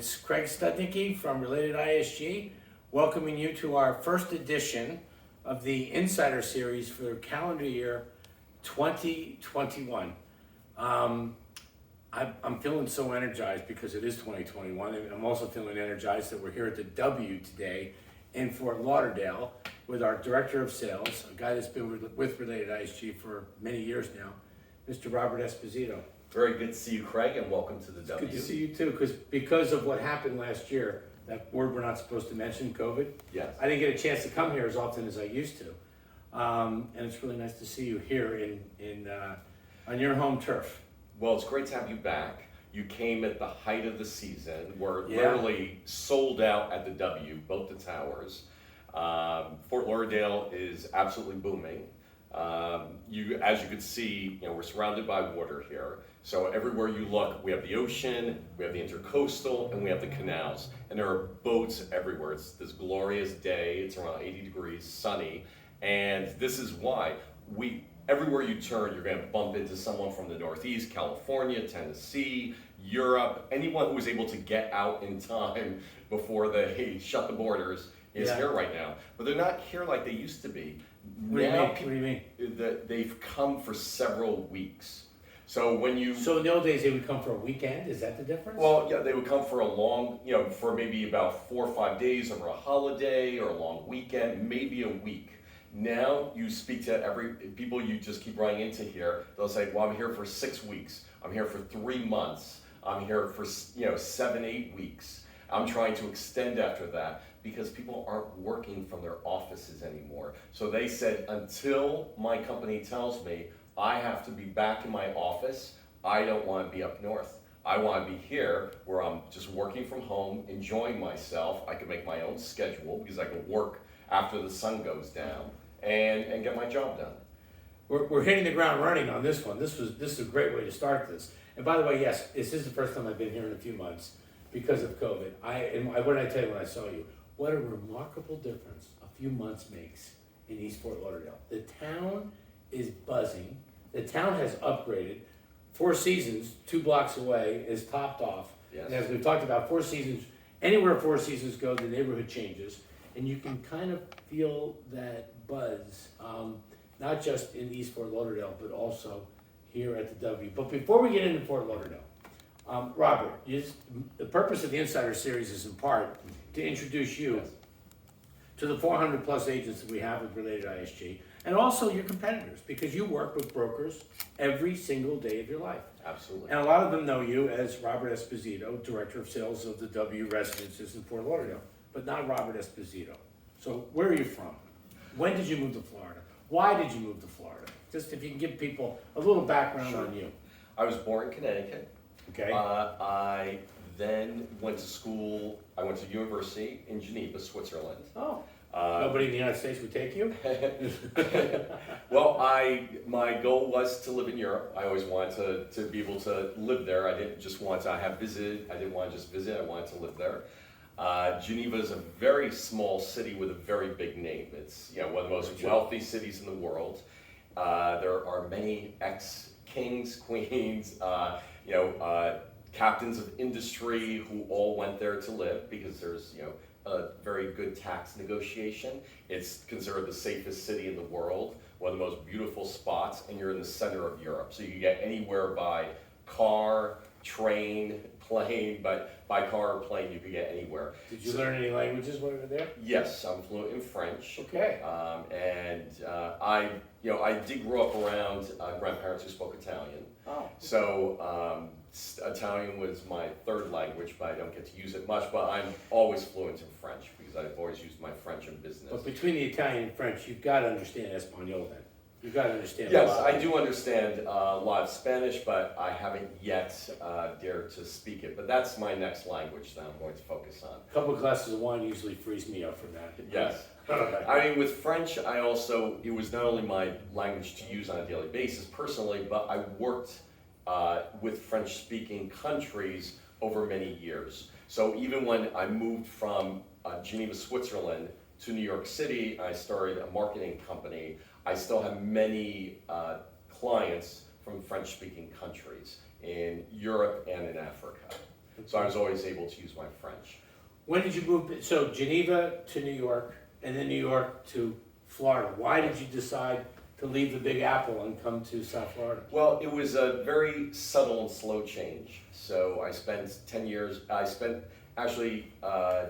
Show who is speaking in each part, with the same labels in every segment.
Speaker 1: It's Craig Studnicky from RelatedISG, welcoming you to our first edition of the Insider Series for calendar year 2021. I'm feeling so energized because it is 2021, and I'm also feeling energized that we're here at the W today in Fort Lauderdale with our Director of Sales, a guy that's been with RelatedISG for many years now, Mr. Robert Esposito.
Speaker 2: Very good to see you, Craig, and welcome to the W.
Speaker 1: Good to see you too, because of what happened last year, that word we're not supposed to mention, COVID.
Speaker 2: Yes.
Speaker 1: I didn't get a chance to come here as often as I used to, and it's really nice to see you here on your home turf.
Speaker 2: Well, it's great to have you back. You came at the height of the season. We're
Speaker 1: Yeah.
Speaker 2: literally sold out at the W, both the towers. Fort Lauderdale is absolutely booming. As you can see, we're surrounded by water here. So everywhere you look, we have the ocean, we have the intercoastal, and we have the canals. And there are boats everywhere. It's this glorious day. It's around 80 degrees, sunny. And this is why everywhere you turn, you're going to bump into someone from the Northeast, California, Tennessee, Europe. Anyone who was able to get out in time before they shut the borders is here right now. But they're not here like they used to be.
Speaker 1: What do you mean?
Speaker 2: They've come for several weeks. So
Speaker 1: So in the old days they would come for a weekend, is that the difference?
Speaker 2: Well, yeah, they would come for a long, for maybe about 4 or 5 days over a holiday or a long weekend, maybe a week. Now you speak to people you just keep running into here. They'll say, well, I'm here for 6 weeks. I'm here for 3 months. I'm here for 7, 8 weeks. I'm trying to extend after that because people aren't working from their offices anymore. So they said, until my company tells me I have to be back in my office, I don't want to be up north. I want to be here where I'm just working from home, enjoying myself. I can make my own schedule because I can work after the sun goes down and get my job done.
Speaker 1: We're hitting the ground running on this one. This is a great way to start this. And by the way, yes, this is the first time I've been here in a few months because of COVID. What did I tell you when I saw you? What a remarkable difference a few months makes in East Fort Lauderdale. The town is buzzing. The town has upgraded. Four Seasons, 2 blocks away, is topped off.
Speaker 2: Yes.
Speaker 1: And as we've talked about, Four Seasons, anywhere Four Seasons go, the neighborhood changes. And you can kind of feel that buzz, not just in East Fort Lauderdale, but also here at the W. But before we get into Fort Lauderdale, Robert, the purpose of the Insider Series is in part to introduce you to the 400 plus agents that we have with RelatedISG, and also your competitors, because you work with brokers every single day of your life.
Speaker 2: Absolutely.
Speaker 1: And a lot of them know you as Robert Esposito, Director of Sales of the W Residences in Fort Lauderdale, but not Robert Esposito. So where are you from? When did you move to Florida? Why did you move to Florida? Just if you can give people a little background on you.
Speaker 2: I was born in Connecticut.
Speaker 1: Okay.
Speaker 2: I then went to school. I went to university in Geneva, Switzerland.
Speaker 1: Oh. Nobody in the United States would take you?
Speaker 2: Well, my goal was to live in Europe. I always wanted to be able to live there. I didn't just want to have visited. I didn't want to just visit. I wanted to live there. Geneva is a very small city with a very big name. It's one of the most wealthy cities in the world. There are many ex-kings, queens, captains of industry who all went there to live because there's a very good tax negotiation. It's considered the safest city in the world, one of the most beautiful spots, and you're in the center of Europe. So you can get anywhere by car, train, plane, but by car or plane you can get anywhere.
Speaker 1: Did you learn any languages while you were there?
Speaker 2: Yes, I'm fluent in French.
Speaker 1: Okay.
Speaker 2: I did grow up around grandparents who spoke Italian.
Speaker 1: Oh.
Speaker 2: So Italian was my third language, but I don't get to use it much. But I'm always fluent in French because I've always used my French in business.
Speaker 1: But between the Italian and French, you've got to understand Espanol then. You've got to understand.
Speaker 2: Yes, I do understand a lot of Spanish, but I haven't yet dared to speak it. But that's my next language that I'm going to focus on.
Speaker 1: A couple of glasses of wine usually frees me up from that.
Speaker 2: Yes. I mean, with French, it was not only my language to use on a daily basis personally, but I worked with French-speaking countries over many years. So even when I moved from Geneva, Switzerland to New York City, I started a marketing company. I still have many clients from French-speaking countries in Europe and in Africa. So I was always able to use my French.
Speaker 1: When did you move, so Geneva to New York, and then New York to Florida? Why did you decide to leave the Big Apple and come to South Florida?
Speaker 2: Well, it was a very subtle and slow change. So I spent actually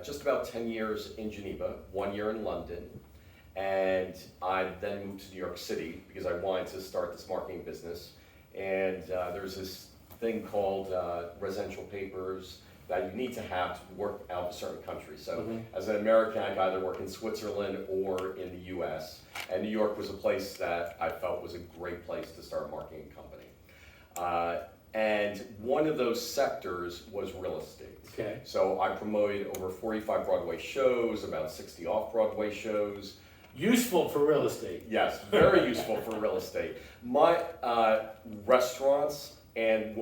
Speaker 2: just about 10 years in Geneva, 1 year in London, and I then moved to New York City because I wanted to start this marketing business. And there's this thing called residential papers that you need to have to work out of a certain country. So as an American, I could either work in Switzerland or in the US. And New York was a place that I felt was a great place to start a marketing company. And one of those sectors was real estate.
Speaker 1: Okay.
Speaker 2: So I promoted over 45 Broadway shows, about 60 off-Broadway shows.
Speaker 1: Useful for real estate.
Speaker 2: Yes, very useful for real estate. My restaurants and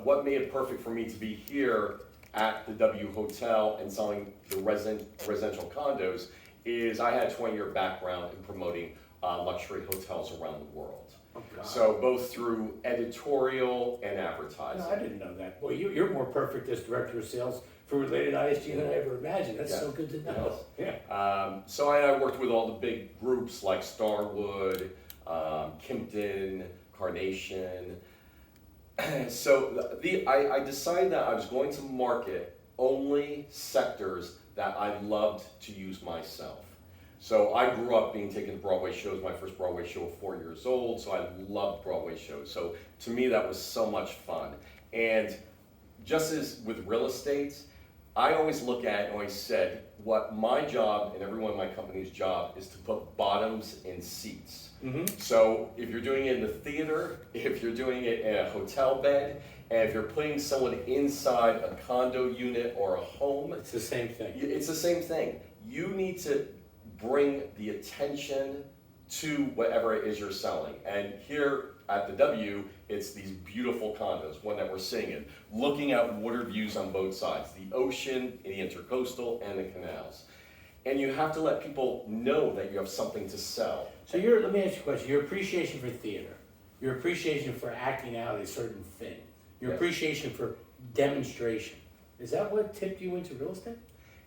Speaker 2: what made it perfect for me to be here at the W Hotel and selling the residential condos is I had a 20-year background in promoting luxury hotels around the world.
Speaker 1: Oh, God.
Speaker 2: So both through editorial and advertising.
Speaker 1: No, I didn't know that. Well, you're more perfect as director of sales for Related ISG than I ever imagined. That's so good to know.
Speaker 2: Yes.
Speaker 1: Yeah.
Speaker 2: So I worked with all the big groups like Starwood, Kimpton, Carnation. So I decided that I was going to market only sectors that I loved to use myself. So I grew up being taken to Broadway shows. My first Broadway show at 4 years old, so I loved Broadway shows. So to me, that was so much fun. And just as with real estate, I always look at and always said, what my job and everyone in my company's job is to put bottoms in seats. So if you're doing it in the theater, if you're doing it in a hotel bed, and if you're putting someone inside a condo unit or a home,
Speaker 1: It's the same thing.
Speaker 2: it's the same thing. You need to bring the attention to whatever it is you're selling. And here at the W, it's these beautiful condos, one that we're sitting in, looking at water views on both sides, the ocean, the intercoastal, and the canals. And you have to let people know that you have something to sell.
Speaker 1: So let me ask you a question. Your appreciation for theater, your appreciation for acting out a certain thing, your
Speaker 2: Yes.
Speaker 1: appreciation for demonstration, is that what tipped you into real estate?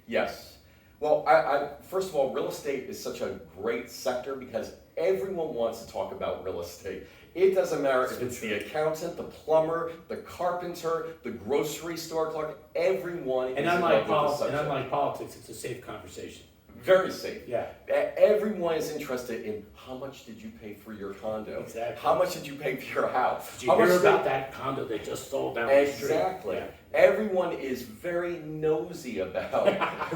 Speaker 2: Yes. Well, I first of all, real estate is such a great sector because everyone wants to talk about real estate. It doesn't matter if it's the accountant, the plumber, the carpenter, the grocery store clerk, everyone is in love with the subject.
Speaker 1: And unlike politics, it's a safe conversation.
Speaker 2: Very safe.
Speaker 1: Yeah.
Speaker 2: Everyone is interested in how much did you pay for your condo?
Speaker 1: Exactly.
Speaker 2: How much did you pay for your house?
Speaker 1: Did you hear about that condo they just sold down the street?
Speaker 2: Exactly.
Speaker 1: Yeah.
Speaker 2: Everyone is very nosy about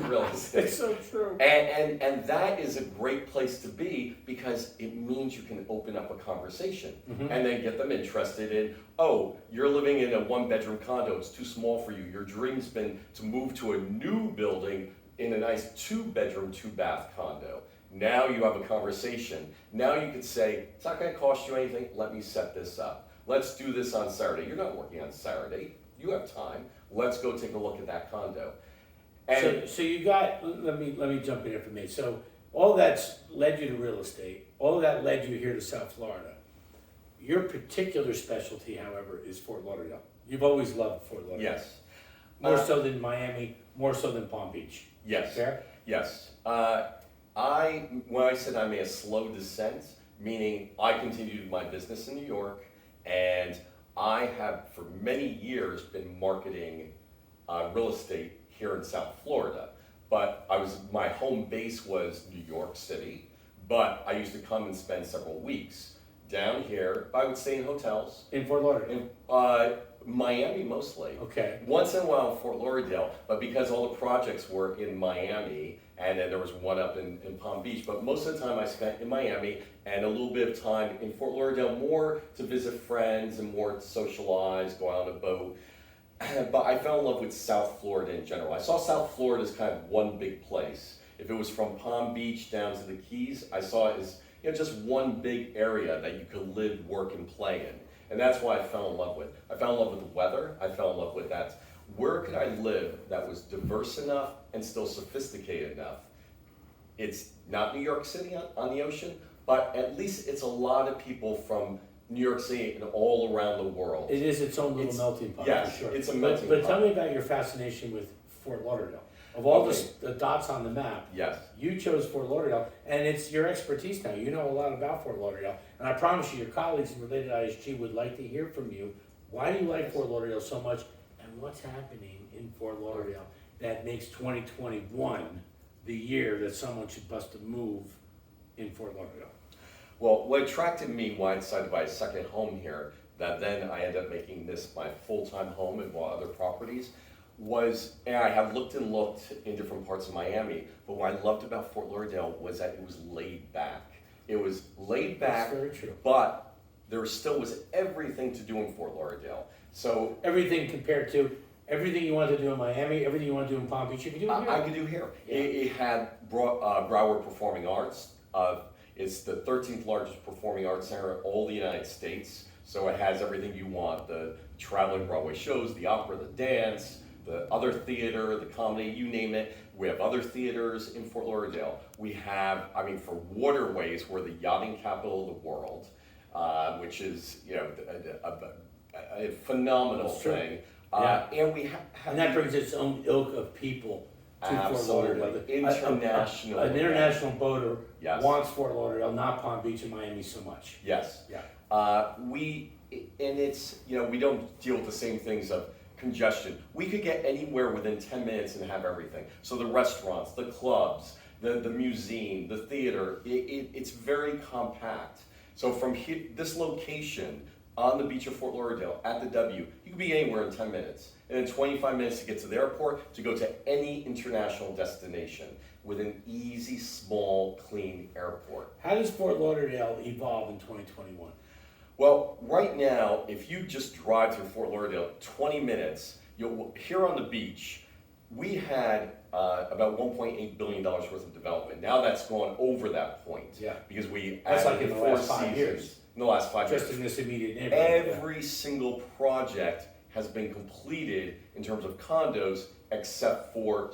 Speaker 2: real estate.
Speaker 1: It's so true.
Speaker 2: And that is a great place to be because it means you can open up a conversation and then get them interested in, oh, you're living in a one-bedroom condo, it's too small for you. Your dream's been to move to a new building in a nice 2-bedroom, 2-bath condo. Now you have a conversation. Now you could say, it's not gonna cost you anything, let me set this up. Let's do this on Saturday. You're not working on Saturday, you have time. Let's go take a look at that condo. And
Speaker 1: So you got, let me jump in here for me. So all that's led you to real estate, all of that led you here to South Florida. Your particular specialty, however, is Fort Lauderdale. You've always loved Fort Lauderdale.
Speaker 2: yes.
Speaker 1: More so than Miami, more so than Palm Beach.
Speaker 2: Yes.
Speaker 1: Fair?
Speaker 2: Yes. When I said I made a slow descent, meaning I continued my business in New York, and I have for many years been marketing real estate here in South Florida. But my home base was New York City, but I used to come and spend several weeks down here. I would stay in hotels.
Speaker 1: In Fort Lauderdale?
Speaker 2: In Miami mostly.
Speaker 1: Okay.
Speaker 2: Once in a while in Fort Lauderdale, but because all the projects were in Miami, and then there was one up in Palm Beach, but most of the time I spent in Miami and a little bit of time in Fort Lauderdale, more to visit friends and more to socialize, go out on a boat. But I fell in love with South Florida in general. I saw South Florida as kind of one big place. If it was from Palm Beach down to the Keys, I saw it as just one big area that you could live, work, and play in. And that's why I fell in love with. I fell in love with the weather. I fell in love with that. Where could I live that was diverse enough and still sophisticated enough? It's not New York City on the ocean, but at least it's a lot of people from New York City and all around the world.
Speaker 1: It is its own little
Speaker 2: It's-
Speaker 1: melting pot,
Speaker 2: yes,
Speaker 1: for sure.
Speaker 2: it's a melting
Speaker 1: But
Speaker 2: pot.
Speaker 1: tell me about your fascination with Fort Lauderdale. Of all
Speaker 2: Okay.
Speaker 1: the dots on the map,
Speaker 2: Yes.
Speaker 1: you chose Fort Lauderdale, and it's your expertise now. You know a lot about Fort Lauderdale, and I promise you, your colleagues in Related ISG would like to hear from you. Why do you like Fort Lauderdale so much, and what's happening in Fort Lauderdale that makes 2021 the year that someone should bust a move in Fort Lauderdale?
Speaker 2: Well, what attracted me, why I decided to buy a second home here, that then I ended up making this my full-time home and bought other properties, was, and I have looked and looked in different parts of Miami, but what I loved about Fort Lauderdale was that it was laid back. It was laid back,
Speaker 1: That's very true.
Speaker 2: but there still was everything to do in Fort Lauderdale. So
Speaker 1: Everything compared to everything you wanted to do in Miami, everything you want to do in Palm Beach, you can do it here.
Speaker 2: I could do here.
Speaker 1: Yeah.
Speaker 2: It had Broward Performing Arts. It's the 13th largest performing arts center in all the United States. So it has everything you want, the traveling Broadway shows, the opera, the dance, the other theater, the comedy, you name it. We have other theaters in Fort Lauderdale. We have, for waterways, we're the yachting capital of the world, which is, a phenomenal
Speaker 1: That's true.
Speaker 2: thing.
Speaker 1: Yeah.
Speaker 2: And we have
Speaker 1: And that brings its own ilk of people to Fort
Speaker 2: Absolutely.
Speaker 1: Lauderdale.
Speaker 2: International.
Speaker 1: An international boater
Speaker 2: Yes.
Speaker 1: wants Fort Lauderdale, not Palm Beach and Miami so much.
Speaker 2: Yes.
Speaker 1: Yeah.
Speaker 2: And it's, we don't deal with the same things of congestion. We could get anywhere within 10 minutes and have everything. So the restaurants, the clubs, the museum, the theater, it's very compact. So from this location on the beach of Fort Lauderdale at the W, you could be anywhere in 10 minutes. And in 25 minutes to get to the airport, to go to any international destination with an easy, small, clean airport.
Speaker 1: How does Fort Lauderdale evolve in 2021?
Speaker 2: Well, right now, if you just drive through Fort Lauderdale, 20 minutes, here on the beach, we had about $1.8 billion worth of development. Now that's gone over that point.
Speaker 1: Yeah.
Speaker 2: Because we
Speaker 1: That's
Speaker 2: added
Speaker 1: like in the
Speaker 2: Four
Speaker 1: last 5
Speaker 2: Seasons.
Speaker 1: years.
Speaker 2: In the last 5 years.
Speaker 1: Just in this immediate neighborhood.
Speaker 2: Every single project has been completed in terms of condos, except for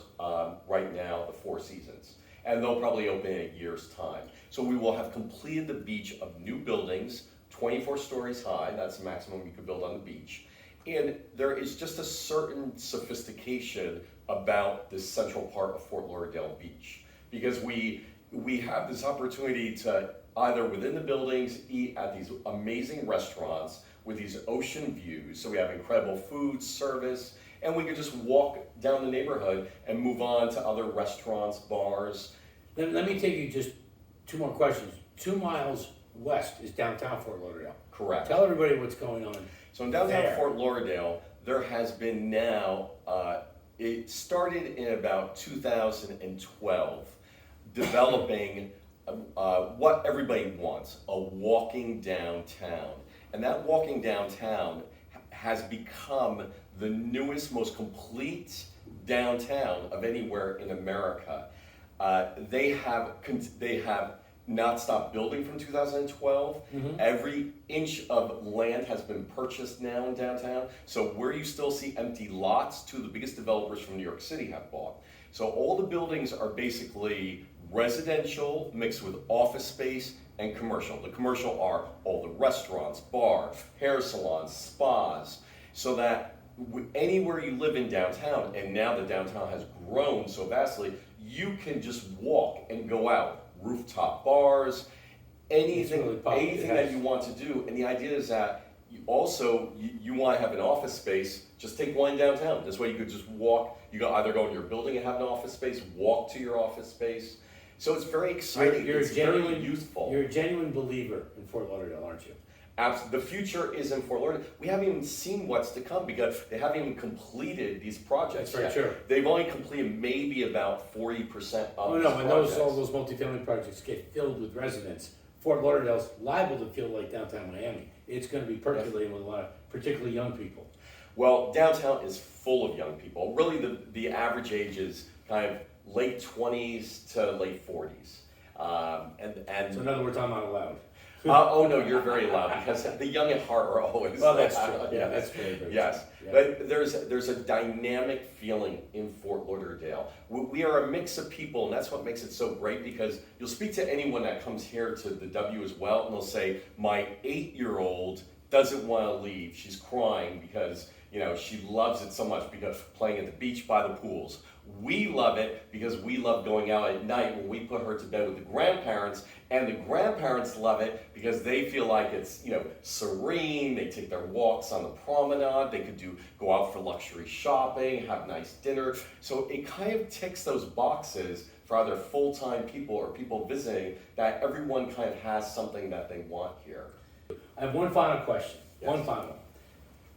Speaker 2: right now, the Four Seasons. And they'll probably open in a year's time. So we will have completed the beach of new buildings, 24 stories high, that's the maximum you could build on the beach. And there is just a certain sophistication about this central part of Fort Lauderdale Beach. Because we have this opportunity to either within the buildings eat at these amazing restaurants with these ocean views. So we have incredible food, service, and we could just walk down the neighborhood and move on to other restaurants, bars.
Speaker 1: Let me take you just 2 more questions. 2 miles west is downtown Fort Lauderdale.
Speaker 2: Correct.
Speaker 1: Tell everybody what's going on.
Speaker 2: So in downtown
Speaker 1: there.
Speaker 2: Fort Lauderdale, there has been now, it started in about 2012, developing what everybody wants, a walking downtown. And that walking downtown has become the newest, most complete downtown of anywhere in America. They have not stopped building from 2012. Every inch of land has been purchased now in downtown. So where you still see empty lots, 2 of the biggest developers from New York City have bought. So all the buildings are basically residential mixed with office space and commercial. The commercial are all the restaurants, bars, hair salons, spas, so that anywhere you live in downtown, and now the downtown has grown so vastly, you can just walk and go out. Rooftop bars, anything,
Speaker 1: really popular,
Speaker 2: anything
Speaker 1: yes.
Speaker 2: that you want to do. And the idea is that you also want to have an office space, just take one downtown. This way you could just walk, you can either go in your building and have an office space, walk to your office space. So it's very exciting,
Speaker 1: You're
Speaker 2: it's
Speaker 1: a genuine,
Speaker 2: very youthful.
Speaker 1: You're a genuine believer in Fort Lauderdale, aren't you?
Speaker 2: The future is in Fort Lauderdale. We haven't even seen what's to come because they haven't even completed these projects
Speaker 1: That's
Speaker 2: yet.
Speaker 1: very true.
Speaker 2: They've only completed maybe about 40% of
Speaker 1: Oh
Speaker 2: these
Speaker 1: no, when
Speaker 2: projects.
Speaker 1: all those multifamily projects get filled with residents, Fort Lauderdale's liable to feel like downtown Miami. It's going to be percolating with a lot of particularly young people.
Speaker 2: Well, downtown is full of young people. Really, the average age is kind of late 20s to late 40s.
Speaker 1: So in other words, I'm not allowed.
Speaker 2: Oh no, you're very loud because the young at heart are always.
Speaker 1: Well, that's true.
Speaker 2: loud.
Speaker 1: Yeah, that's very, very
Speaker 2: Yes,
Speaker 1: true. Yeah.
Speaker 2: but there's a dynamic feeling in Fort Lauderdale. We are a mix of people, and that's what makes it so great because you'll speak to anyone that comes here to the W as well, and they'll say, my 8-year-old doesn't want to leave. She's crying because she loves it so much because playing at the beach by the pools. We love it because we love going out at night when we put her to bed with the grandparents, and the grandparents love it because they feel like it's serene. They take their walks on the promenade. They could go out for luxury shopping, have nice dinner. So it kind of ticks those boxes for either full-time people or people visiting, that everyone kind of has something that they want here.
Speaker 1: I have one final question.
Speaker 2: Yes.
Speaker 1: One final one.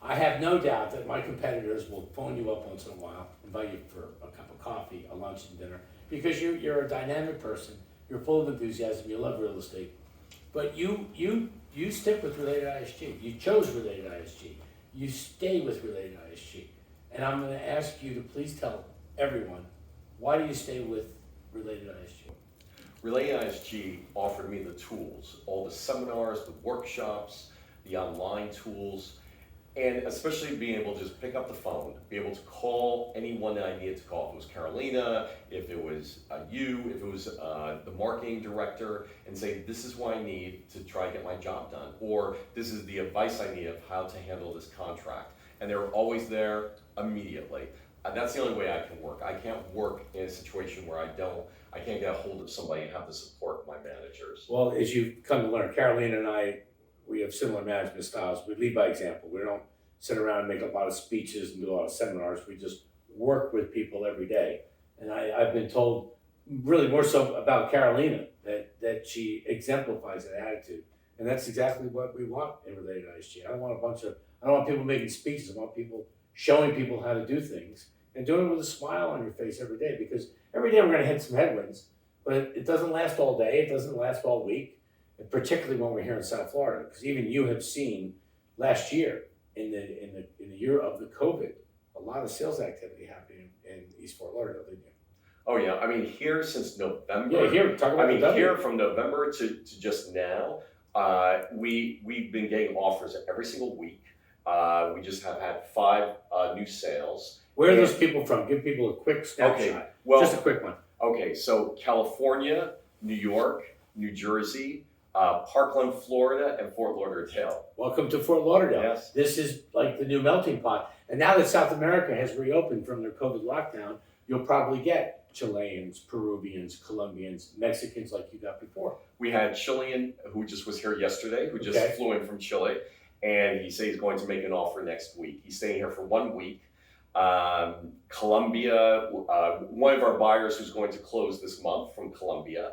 Speaker 1: I have no doubt that my competitors will phone you up once in a while, invite you for a cup of coffee, a lunch and dinner, because you're a dynamic person, you're full of enthusiasm, you love real estate, but you stick with RelatedISG. You chose RelatedISG. You stay with RelatedISG. And I'm going to ask you to please tell everyone, why do you stay with RelatedISG?
Speaker 2: RelatedISG offered me the tools, all the seminars, the workshops, the online tools, and especially being able to just pick up the phone, be able to call anyone that I needed to call. If it was Carolina, if it was you, if it was the marketing director, and say, this is what I need to try to get my job done, or this is the advice I need of how to handle this contract. And they were always there immediately. That's the only way I can work. I can't work in a situation where I can't get a hold of somebody and have the support of my managers.
Speaker 1: Well, as you come to learn, Carolina and I, we have similar management styles. We lead by example. We don't sit around and make a lot of speeches and do a lot of seminars. We just work with people every day. And I've been told, really more so about Carolina, that she exemplifies that attitude. And that's exactly what we want in RelatedISG. I don't want people making speeches. I want people showing people how to do things and doing it with a smile on your face every day, because every day we're going to hit some headwinds, but it doesn't last all day. It doesn't last all week, and particularly when we're here in South Florida, because even you have seen last year in the year of the COVID, a lot of sales activity happening in East Fort Lauderdale, didn't you?
Speaker 2: Oh yeah, I mean here since November.
Speaker 1: Yeah, here, talk about
Speaker 2: here from November to just now, we've been getting offers every single week. We just have had 5 new sales.
Speaker 1: Where are those people from? Give people a quick snapshot.
Speaker 2: Okay, well,
Speaker 1: just a quick one.
Speaker 2: Okay, so California, New York, New Jersey, Parkland, Florida, and Fort Lauderdale.
Speaker 1: Welcome to Fort Lauderdale.
Speaker 2: Yes.
Speaker 1: This is like the new melting pot. And now that South America has reopened from their COVID lockdown, you'll probably get Chileans, Peruvians, Colombians, Mexicans like you got before.
Speaker 2: We had Chilean who just was here yesterday, who just flew in from Chile, and he said he's going to make an offer next week. He's staying here for 1 week. Colombia, one of our buyers who's going to close this month from Colombia.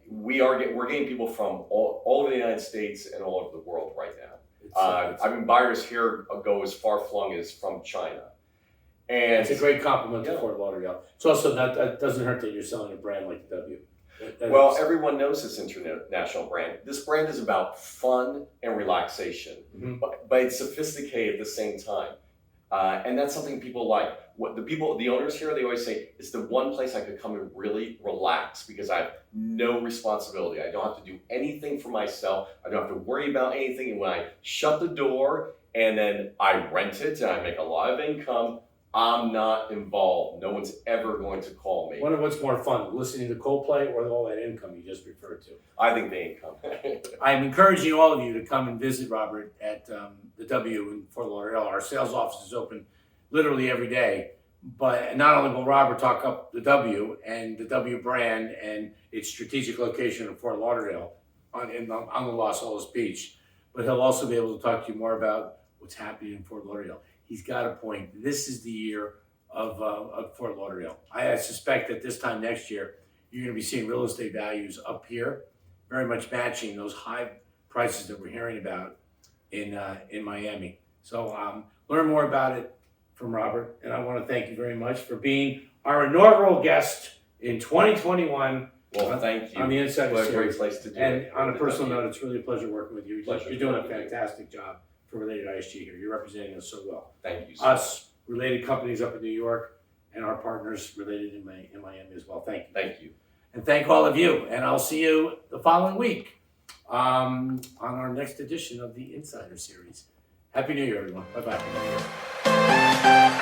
Speaker 2: We're getting people from all over the United States and all over the world right now. I mean, buyers here go as far flung as from China. And
Speaker 1: it's a great compliment to Fort Lauderdale. It's also that doesn't hurt that you're selling a brand like the W.
Speaker 2: Well, everyone knows this international brand. This brand is about fun and relaxation, but it's sophisticated at the same time. And that's something people like. The owners here, they always say, it's the one place I could come and really relax because I have no responsibility. I don't have to do anything for myself. I don't have to worry about anything. And when I shut the door and then I rent it and I make a lot of income, I'm not involved. No one's ever going to call me.
Speaker 1: Wonder what's more fun, listening to Coldplay or all that income you just referred to?
Speaker 2: I think the income.
Speaker 1: I'm encouraging all of you to come and visit Robert at the W in Fort Lauderdale. Our sales office is open literally every day. But not only will Robert talk up the W and the W brand and its strategic location in Fort Lauderdale on the Los Olas Beach, but he'll also be able to talk to you more about what's happening in Fort Lauderdale. He's got a point. This is the year of Fort Lauderdale. I suspect that this time next year, you're going to be seeing real estate values up here, very much matching those high prices that we're hearing about in Miami. So learn more about it from Robert, and I want to thank you very much for being our inaugural guest in 2021.
Speaker 2: Well, thank you.
Speaker 1: On the Insider
Speaker 2: What a
Speaker 1: Series.
Speaker 2: great place to do
Speaker 1: and
Speaker 2: it.
Speaker 1: On a personal note, it's really a pleasure working with you.
Speaker 2: Pleasure
Speaker 1: You're doing a
Speaker 2: working with you.
Speaker 1: fantastic job for RelatedISG here. You're representing us so well.
Speaker 2: Thank you.
Speaker 1: Us, related companies up in New York, and our partners related in Miami as well. Thank you.
Speaker 2: Thank you.
Speaker 1: And thank all of you. And I'll see you the following week on our next edition of the Insider Series. Happy New Year, everyone. Bye-bye.